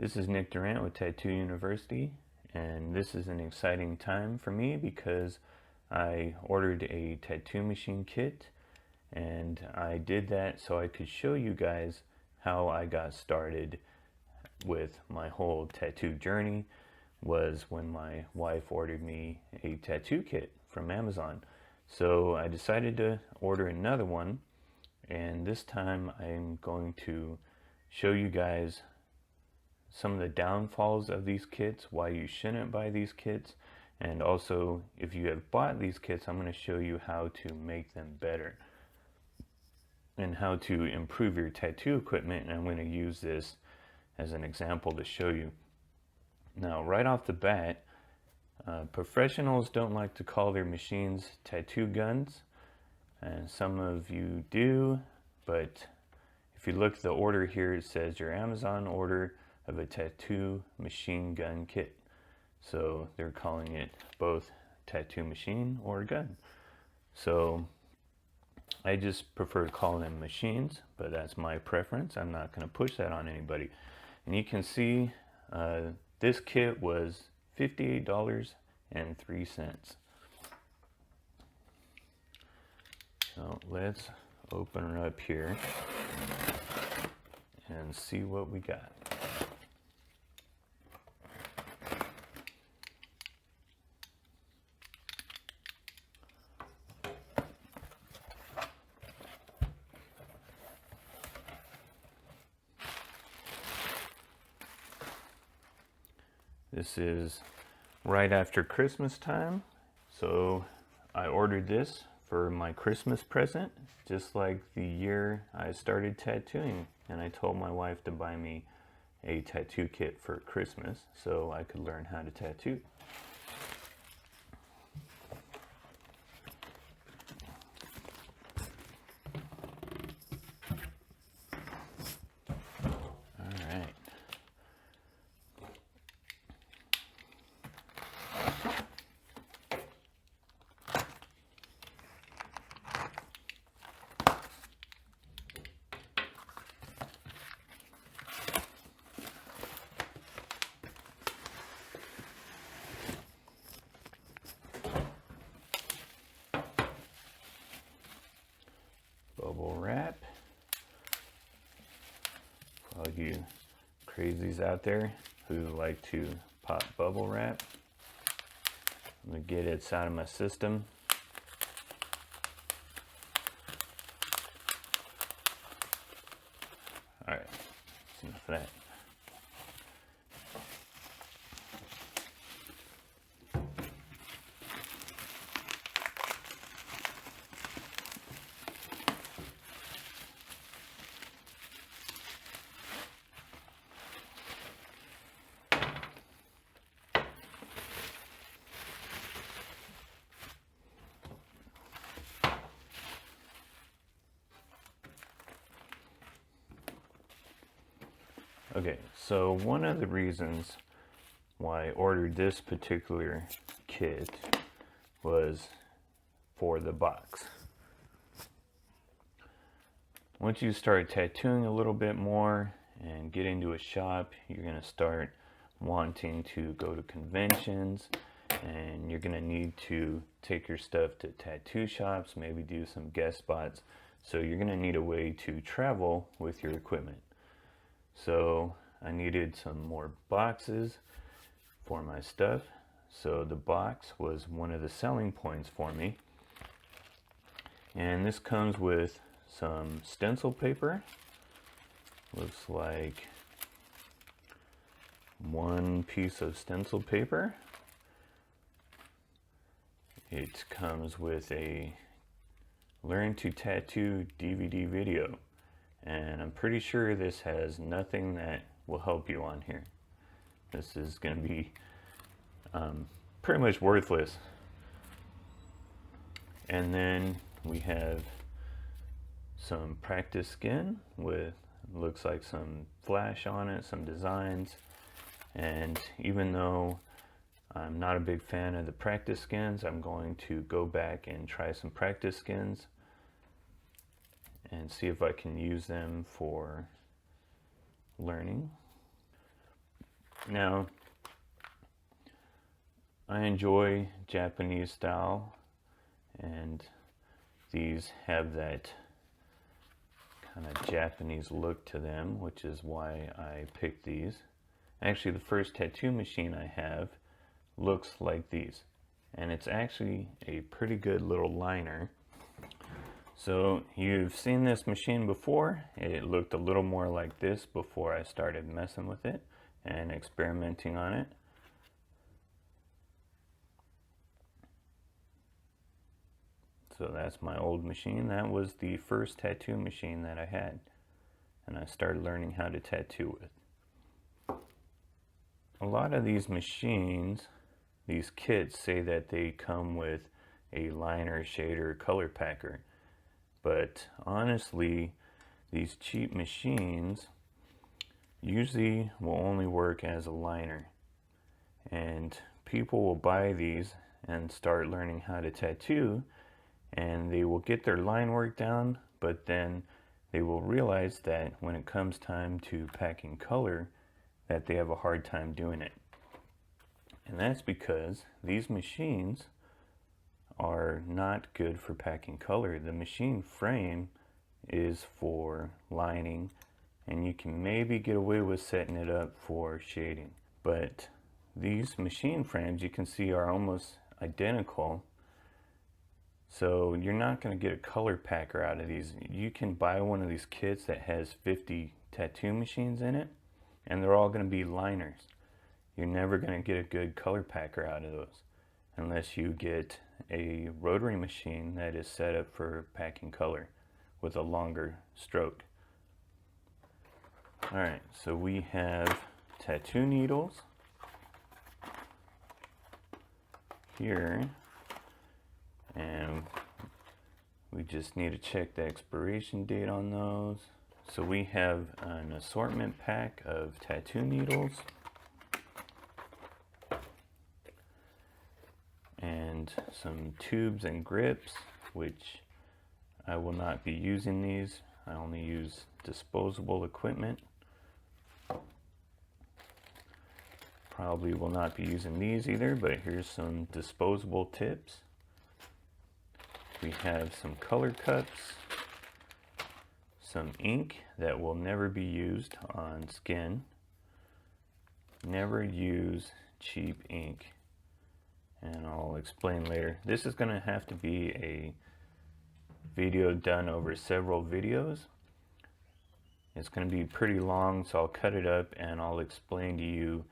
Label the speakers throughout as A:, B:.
A: This is Nick Durant with Tattoo University, and this is an exciting time for me because I ordered a tattoo machine kit, and I did that so I could show you guys how I got started with my whole tattoo journey. Was when my wife ordered me a tattoo kit from Amazon. So I decided to order another one, and this time I'm going to show you guys some of the downfalls of these kits, why you shouldn't buy these kits, and also if you have bought these kits, I'm going to show you how to make them better and how to improve your tattoo equipment, and I'm going to use this as an example to show you. Now, right off the bat, professionals don't like to call their machines tattoo guns, and some of you do, but if you look at the order here, it says your Amazon order of a tattoo machine gun kit. So they're calling it both tattoo machine or gun. So I just prefer calling them machines, but that's my preference. I'm not going to push that on anybody. And you can see this kit was $58.03. So let's open her up here and see what we got. This is right after Christmas time, so I ordered this for my Christmas present, just like the year I started tattooing, and I told my wife to buy me a tattoo kit for Christmas so I could learn how to tattoo. Bubble wrap. For all you crazies out there who like to pop bubble wrap, I'm going to get it out of my system. Alright, that's enough of that. Okay, so one of the reasons why I ordered this particular kit was for the box. Once you start tattooing a little bit more and get into a shop, you're going to start wanting to go to conventions, and you're going to need to take your stuff to tattoo shops, maybe do some guest spots. So you're going to need a way to travel with your equipment. So I needed some more boxes for my stuff. So the box was one of the selling points for me. And this comes with some stencil paper. Looks like one piece of stencil paper. It comes with a Learn to Tattoo DVD video. And I'm pretty sure this has nothing that will help you on here. This is going to be pretty much worthless. And then we have some practice skin with, looks like some flash on it, some designs. And even though I'm not a big fan of the practice skins, I'm going to go back and try some practice skins and see if I can use them for learning. Now, I enjoy Japanese style, and these have that kind of Japanese look to them, which is why I picked these. Actually, the first tattoo machine I have looks like these, and it's actually a pretty good little liner. So you've seen this machine before. It looked a little more like this before I started messing with it and experimenting on it. So that's my old machine. That was the first tattoo machine that I had, and I started learning how to tattoo with. A lot of these machines, these kits, say that they come with a liner, shader, color packer, but honestly, these cheap machines usually will only work as a liner, and people will buy these and start learning how to tattoo, and they will get their line work down, but then they will realize that when it comes time to packing color, that they have a hard time doing it. And that's because these machines are not good for packing color. The machine frame is for lining, and you can maybe get away with setting it up for shading. But these machine frames, you can see, are almost identical. So you're not going to get a color packer out of these. You can buy one of these kits that has 50 tattoo machines in it, and they're all going to be liners. You're never going to get a good color packer out of those unless you get a rotary machine that is set up for packing color with a longer stroke. Alright, so we have tattoo needles here, and we just need to check the expiration date on those. So we have an assortment pack of tattoo needles and some tubes and grips, which I will not be using these. I only use disposable equipment. Probably will not be using these either, but here's some disposable tips. We have some color cups, some ink that will never be used on skin. Never use cheap ink, and I'll explain later. This is going to have to be a video done over several videos. It's going to be pretty long, so I'll cut it up and I'll explain to you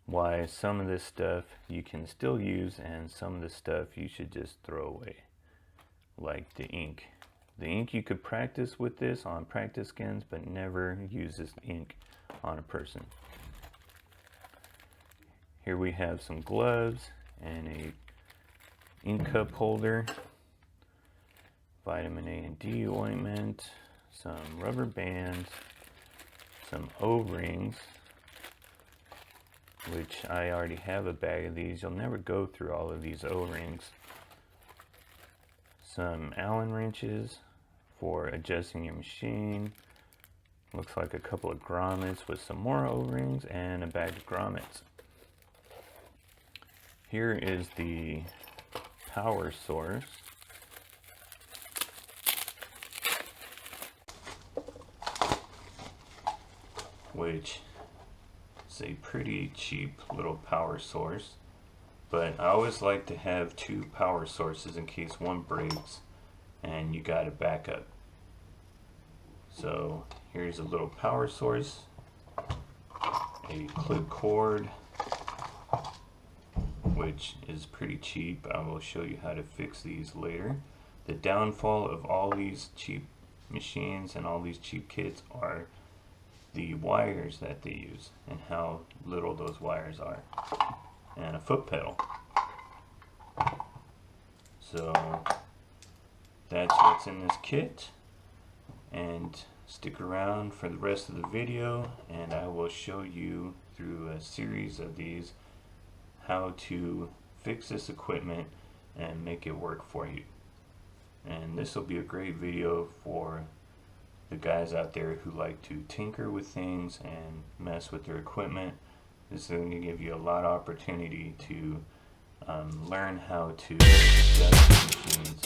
A: why some of this stuff you can still use and some of the stuff you should just throw away, like the ink. The ink, you could practice with this on practice skins, but never use this ink on a person. Here we have some gloves and a ink cup holder, vitamin A and D ointment, some rubber bands, some O-rings, which I already have a bag of these. You'll never go through all of these O-rings. Some Allen wrenches for adjusting your machine. Looks like a couple of grommets with some more O-rings and a bag of grommets. Here is the power source. Which is a pretty cheap little power source, but I always like to have two power sources in case one breaks and you got a backup. So here's a little power source, a clip cord, which is pretty cheap. I will show you how to fix these later. The downfall of all these cheap machines and all these cheap kits are the wires that they use and how little those wires are, and a foot pedal. So that's what's in this kit, and stick around for the rest of the video and I will show you through a series of these how to fix this equipment and make it work for you. And this will be a great video for the guys out there who like to tinker with things and mess with their equipment. This is going to give you a lot of opportunity to learn how to adjust the machines